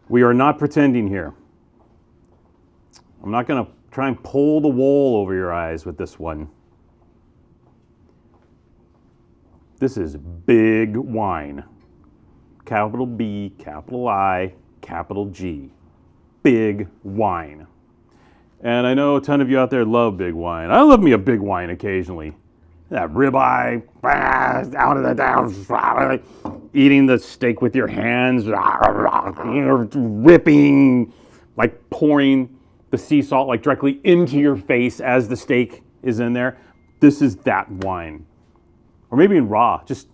We are not pretending here. I'm not going to try and pull the wool over your eyes with this one. This is big wine. Capital B, capital I, capital G. Big wine. And I know a ton of you out there love big wine. I love me a big wine occasionally. That ribeye, out of the down, eating the steak with your hands, ripping, like pouring the sea salt like directly into your face as the steak is in there. This is that wine. Or maybe in raw, just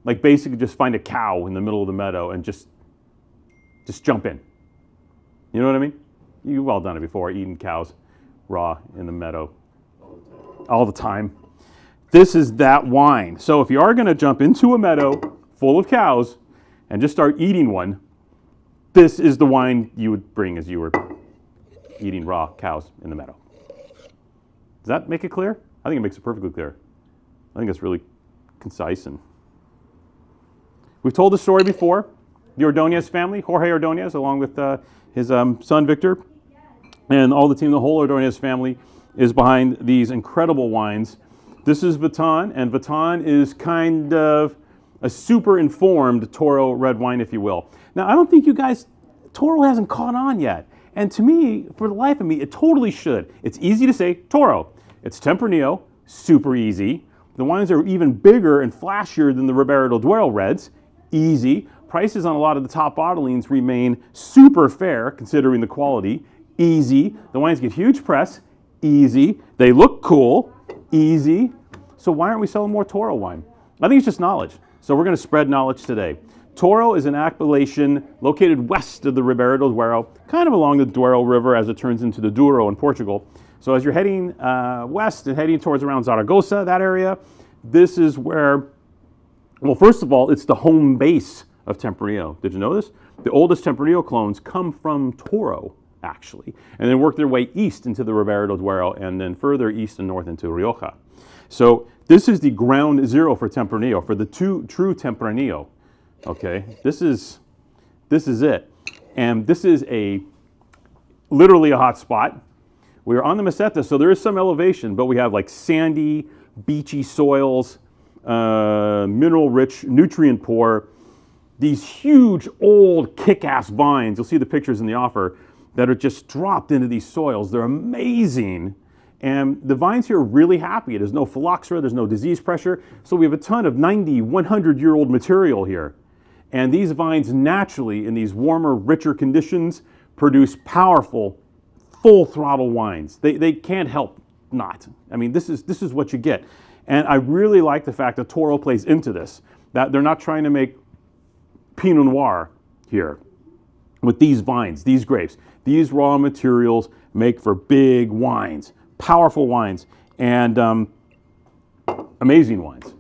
like basically just find a cow in the middle of the meadow and just jump in. You know what I mean? You've all done it before, eating cows raw in the meadow. All the time. This is that wine. So if you are going to jump into a meadow full of cows and just start eating one, this is the wine you would bring as you were eating raw cows in the meadow. Does that make it clear? I think it makes it perfectly clear. I think it's really concise. And we've told the story before. The Ordoñez family, Jorge Ordoñez, along with his son Victor, and all the team, the whole Ordoñez family, is behind these incredible wines. This is Vatan, and Vatan is kind of a super informed Toro red wine, if you will. Now, I don't think you guys, Toro hasn't caught on yet. And to me, for the life of me, it totally should. It's easy to say Toro. It's Tempranillo, super easy. The wines are even bigger and flashier than the Ribera del Duero reds, easy. Prices on a lot of the top bottlings remain super fair, considering the quality, easy. The wines get huge press, easy. They look cool, easy. So why aren't we selling more Toro wine? I think it's just knowledge. So we're going to spread knowledge today. Toro is an appellation located west of the Ribera del Duero, kind of along the Duero River as it turns into the Douro in Portugal. So as you're heading west and heading towards around Zaragoza, that area, this is where, well, first of all, it's the home base of Tempranillo. Did you know this? The oldest Tempranillo clones come from Toro, actually, and then work their way east into the Ribera del Duero and then further east and north into Rioja. So this is the ground zero for Tempranillo, for the true Tempranillo. Okay, this is it, and this is literally a hot spot. We are on the Meseta, so there is some elevation, but we have like sandy, beachy soils, mineral-rich, nutrient-poor. These huge, old, kick-ass vines, you'll see the pictures in the offer, that are just dropped into these soils. They're amazing. And the vines here are really happy. There's no phylloxera, there's no disease pressure. So we have a ton of 90, 100-year-old material here. And these vines naturally, in these warmer, richer conditions, produce powerful, full-throttle wines. They can't help not. I mean, this is what you get. And I really like the fact that Toro plays into this, that they're not trying to make Pinot Noir here with these vines, these grapes. These raw materials make for big wines, powerful wines, and amazing wines.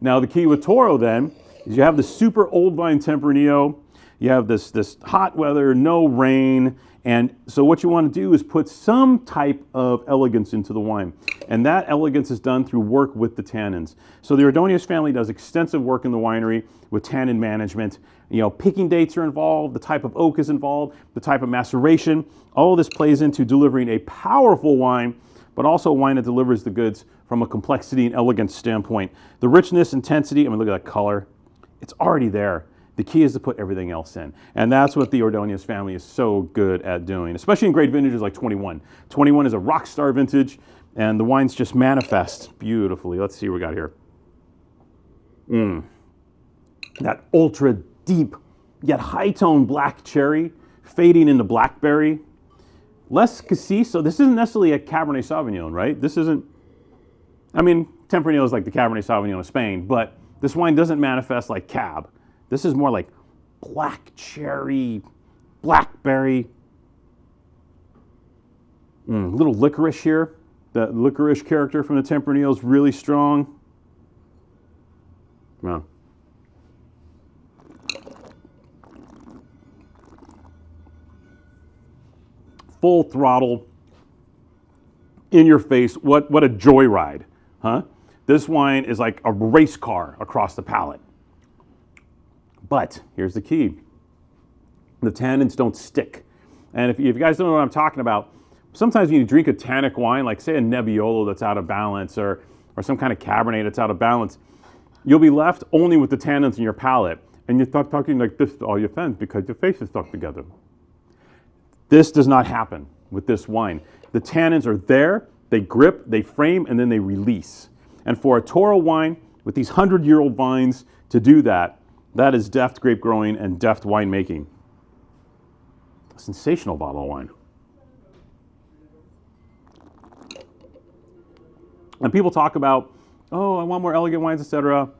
Now the key with Toro then is you have the super old vine Tempranillo, you have this hot weather, no rain, and so what you want to do is put some type of elegance into the wine. And that elegance is done through work with the tannins. So the Ordoñez family does extensive work in the winery with tannin management. You know, picking dates are involved, the type of oak is involved, the type of maceration. All of this plays into delivering a powerful wine, but also a wine that delivers the goods from a complexity and elegance standpoint. The richness, intensity, I mean, look at that color. It's already there. The key is to put everything else in. And that's what the Ordoñez family is so good at doing, especially in great vintages like 21. 21 is a rock star vintage, and the wines just manifest beautifully. Let's see what we got here. That ultra deep, yet high-tone black cherry, fading into blackberry. Less cassis, so this isn't necessarily a Cabernet Sauvignon, right? This isn't, I mean, Tempranillo is like the Cabernet Sauvignon of Spain, but this wine doesn't manifest like Cab. This is more like black cherry, blackberry. Little licorice here. That licorice character from the Tempranillo is really strong. Wow. Full throttle, in your face. What a joyride, huh? This wine is like a race car across the palate. But here's the key. The tannins don't stick. And if you guys don't know what I'm talking about, sometimes when you drink a tannic wine, like say a Nebbiolo that's out of balance or some kind of Cabernet that's out of balance, you'll be left only with the tannins in your palate. And you're talking like this to all your friends because your face is stuck together. This does not happen with this wine. The tannins are there, they grip, they frame, and then they release. And for a Toro wine with these 100-year-old vines to do that, that is deft grape growing and deft winemaking. A sensational bottle of wine. And people talk about, oh, I want more elegant wines, etc.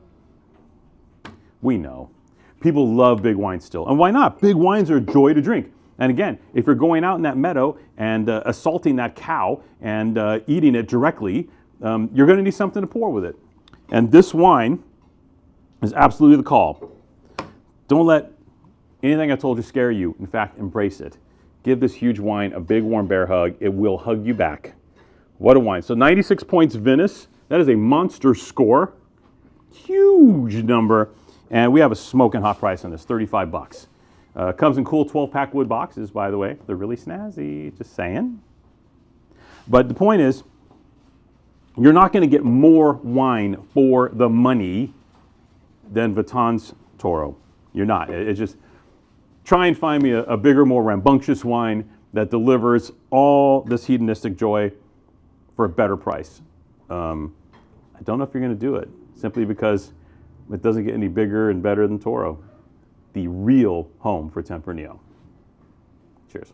We know. People love big wines still. And why not? Big wines are a joy to drink. And again, if you're going out in that meadow and assaulting that cow and eating it directly, you're going to need something to pour with it. And this wine is absolutely the call. Don't let anything I told you scare you. In fact, embrace it. Give this huge wine a big warm bear hug. It will hug you back. What a wine. So 96 points Venice. That is a monster score. Huge number. And we have a smoking hot price on this, 35 bucks. Comes in cool 12-pack wood boxes, by the way. They're really snazzy, just saying. But the point is, you're not going to get more wine for the money than Vatan's Toro. You're not. It's just, try and find me a bigger, more rambunctious wine that delivers all this hedonistic joy for a better price. I don't know if you're going to do it, simply because it doesn't get any bigger and better than Toro, the real home for Tempranillo. Cheers.